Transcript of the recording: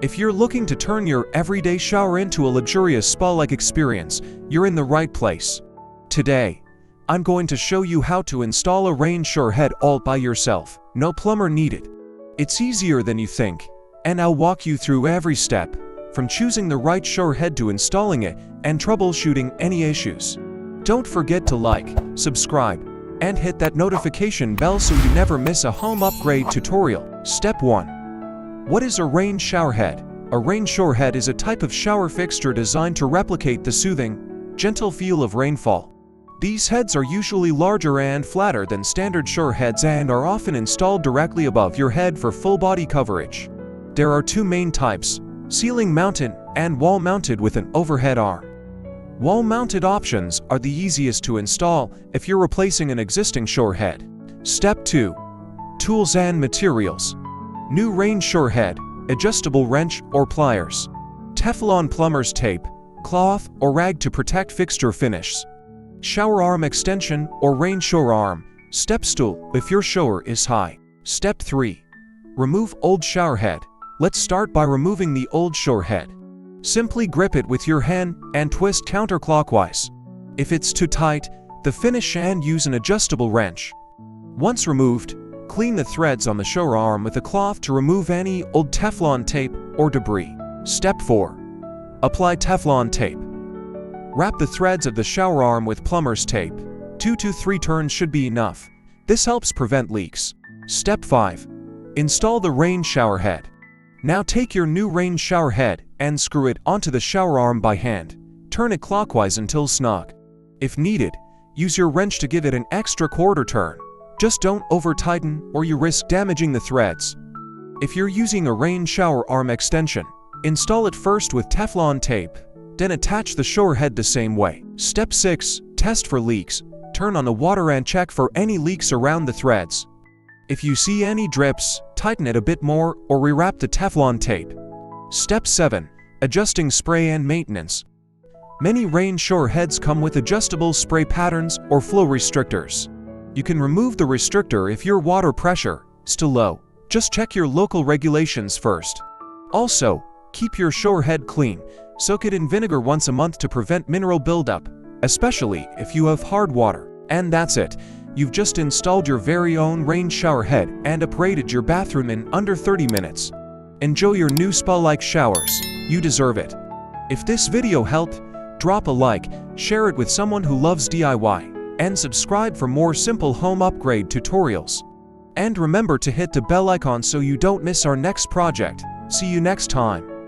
If you're looking to turn your everyday shower into a luxurious spa-like experience, you're in the right place. Today, I'm going to show you how to install a rain shower head all by yourself. No plumber needed. It's easier than you think, and I'll walk you through every step, from choosing the right shower head to installing it and troubleshooting any issues. Don't forget to like, subscribe, and hit that notification bell so you never miss a home upgrade tutorial. Step 1. What is a rain shower head? A rain shower head is a type of shower fixture designed to replicate the soothing, gentle feel of rainfall. These heads are usually larger and flatter than standard shower heads and are often installed directly above your head for full body coverage. There are two main types: ceiling mounted and wall mounted with an overhead arm. Wall mounted options are the easiest to install if you're replacing an existing shower head. Step 2. Tools and materials. New rain shower head, adjustable wrench or pliers, Teflon plumber's tape, cloth or rag to protect fixture finishes, shower arm extension or rain shower arm, step stool if your shower is high. Step 3. Remove old shower head. Let's start by removing the old shower head. Simply grip it with your hand and twist counterclockwise. If it's too tight, finish and use an adjustable wrench. Once removed, clean the threads on the shower arm with a cloth to remove any old Teflon tape or debris. Step 4. Apply Teflon tape. Wrap the threads of the shower arm with plumber's tape. 2 to 3 turns should be enough. This helps prevent leaks. Step 5. Install the rain shower head. Now take your new rain shower head and screw it onto the shower arm by hand. Turn it clockwise until snug. If needed, use your wrench to give it an extra quarter turn. Just don't over-tighten or you risk damaging the threads. If you're using a rain shower arm extension, install it first with Teflon tape, then attach the shower head the same way. Step 6. Test for leaks. Turn on the water and check for any leaks around the threads. If you see any drips, tighten it a bit more or rewrap the Teflon tape. Step 7. Adjusting spray and maintenance. Many rain shower heads come with adjustable spray patterns or flow restrictors. You can remove the restrictor if your water pressure is too low. Just check your local regulations first. Also, keep your shower head clean. Soak it in vinegar once a month to prevent mineral buildup, especially if you have hard water. And that's it. You've just installed your very own rain shower head and upgraded your bathroom in under 30 minutes. Enjoy your new spa-like showers. You deserve it. If this video helped, drop a like, share it with someone who loves DIY, and subscribe for more simple home upgrade tutorials. And remember to hit the bell icon so you don't miss our next project. See you next time.